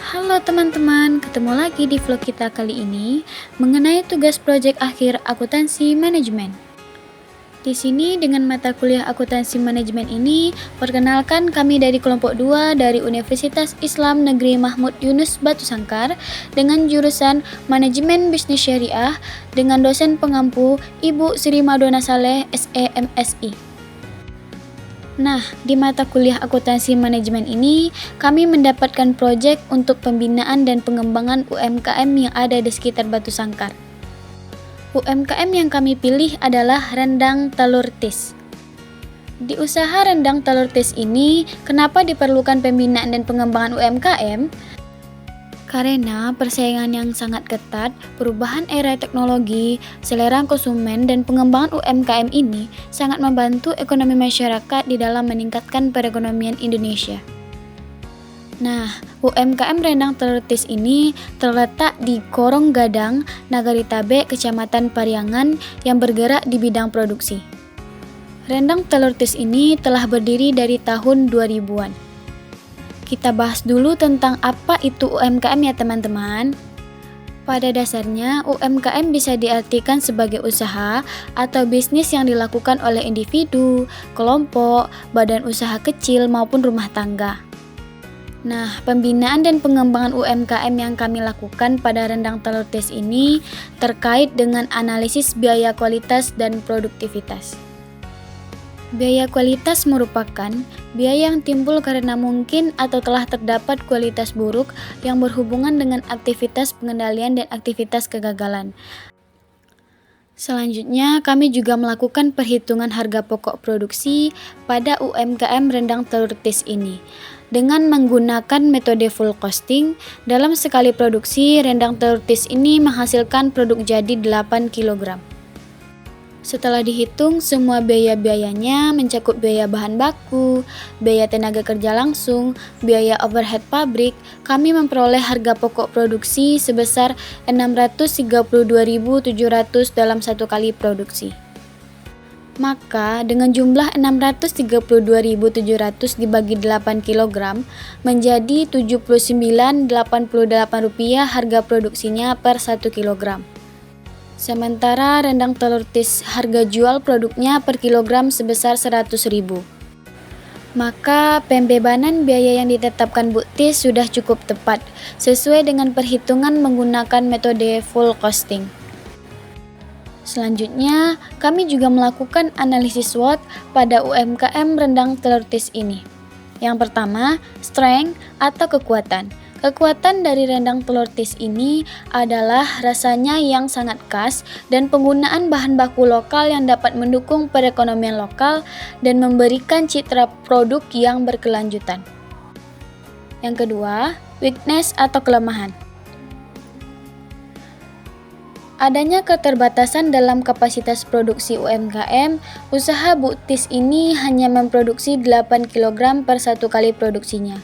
Halo teman-teman, ketemu lagi di vlog kita kali ini mengenai tugas proyek akhir akuntansi manajemen. Di sini dengan mata kuliah akuntansi manajemen ini, perkenalkan kami dari kelompok 2 dari Universitas Islam Negeri Mahmud Yunus Batu Sangkar dengan jurusan Manajemen Bisnis Syariah dengan dosen pengampu Ibu Sri Madona Saleh SE MSI. Nah, di mata kuliah akuntansi manajemen ini, kami mendapatkan proyek untuk pembinaan dan pengembangan UMKM yang ada di sekitar Batu Sangkar. UMKM yang kami pilih adalah rendang telur tis. Di usaha rendang telur tis ini, kenapa diperlukan pembinaan dan pengembangan UMKM? Karena persaingan yang sangat ketat, perubahan era teknologi, selera konsumen, dan pengembangan UMKM ini sangat membantu ekonomi masyarakat di dalam meningkatkan perekonomian Indonesia. Nah, UMKM rendang telur tis ini terletak di Korong Gadang, Nagari Tabe, Kecamatan Pariangan yang bergerak di bidang produksi. Rendang telur tis ini telah berdiri dari tahun 2000-an. Kita bahas dulu tentang apa itu UMKM ya teman-teman. Pada dasarnya, UMKM bisa diartikan sebagai usaha atau bisnis yang dilakukan oleh individu, kelompok, badan usaha kecil maupun rumah tangga. Nah, pembinaan dan pengembangan UMKM yang kami lakukan pada rendang telur tis ini terkait dengan analisis biaya kualitas dan produktivitas. Biaya kualitas merupakan biaya yang timbul karena mungkin atau telah terdapat kualitas buruk yang berhubungan dengan aktivitas pengendalian dan aktivitas kegagalan. Selanjutnya, kami juga melakukan perhitungan harga pokok produksi pada UMKM rendang telur tis ini. Dengan menggunakan metode full costing, dalam sekali produksi, rendang telur tis ini menghasilkan produk jadi 8 kg. Setelah dihitung, semua biaya-biayanya mencakup biaya bahan baku, biaya tenaga kerja langsung, biaya overhead pabrik, kami memperoleh harga pokok produksi sebesar 632.700 dalam satu kali produksi. Maka, dengan jumlah 632.700 dibagi 8 kg menjadi Rp79,88 harga produksinya per 1 kg. Sementara rendang telur tis harga jual produknya per kilogram sebesar Rp100.000. Maka pembebanan biaya yang ditetapkan Bu Tis sudah cukup tepat, sesuai dengan perhitungan menggunakan metode full costing. Selanjutnya, kami juga melakukan analisis SWOT pada UMKM rendang telur tis ini. Yang pertama, strength atau kekuatan. Kekuatan dari rendang telur tis ini adalah rasanya yang sangat khas dan penggunaan bahan baku lokal yang dapat mendukung perekonomian lokal dan memberikan citra produk yang berkelanjutan. Yang kedua, weakness atau kelemahan. Adanya keterbatasan dalam kapasitas produksi UMKM, usaha Bu Tis ini hanya memproduksi 8 kg per satu kali produksinya.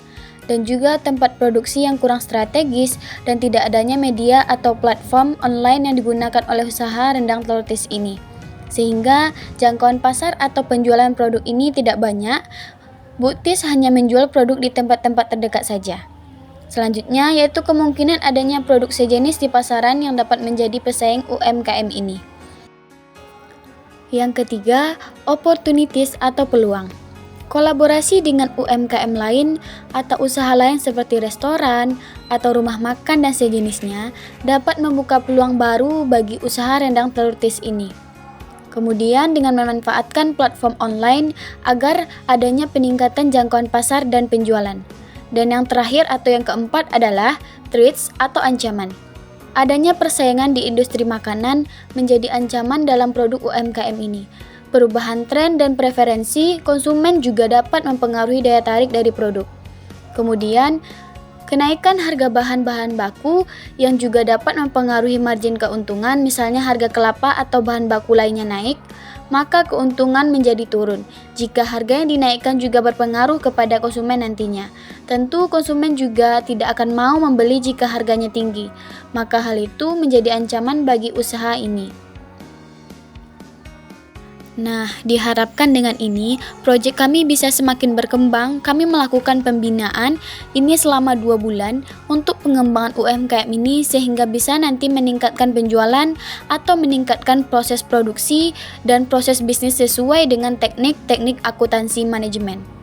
Dan juga tempat produksi yang kurang strategis dan tidak adanya media atau platform online yang digunakan oleh usaha rendang telur tis ini. Sehingga jangkauan pasar atau penjualan produk ini tidak banyak, Bu Tis hanya menjual produk di tempat-tempat terdekat saja. Selanjutnya yaitu kemungkinan adanya produk sejenis di pasaran yang dapat menjadi pesaing UMKM ini. Yang ketiga, opportunities atau peluang. Kolaborasi dengan UMKM lain atau usaha lain seperti restoran atau rumah makan dan sejenisnya dapat membuka peluang baru bagi usaha rendang telur tis ini. Kemudian dengan memanfaatkan platform online agar adanya peningkatan jangkauan pasar dan penjualan. Dan yang terakhir atau yang keempat adalah threats atau ancaman. Adanya persaingan di industri makanan menjadi ancaman dalam produk UMKM ini. Perubahan tren dan preferensi konsumen juga dapat mempengaruhi daya tarik dari produk. Kemudian, kenaikan harga bahan-bahan baku yang juga dapat mempengaruhi margin keuntungan, misalnya harga kelapa atau bahan baku lainnya naik, maka keuntungan menjadi turun. Jika harganya dinaikkan juga berpengaruh kepada konsumen nantinya. Tentu konsumen juga tidak akan mau membeli jika harganya tinggi, maka hal itu menjadi ancaman bagi usaha ini. Nah, diharapkan dengan ini, proyek kami bisa semakin berkembang. Kami melakukan pembinaan ini selama 2 bulan untuk pengembangan UMKM ini sehingga bisa nanti meningkatkan penjualan atau meningkatkan proses produksi dan proses bisnis sesuai dengan teknik-teknik akuntansi manajemen.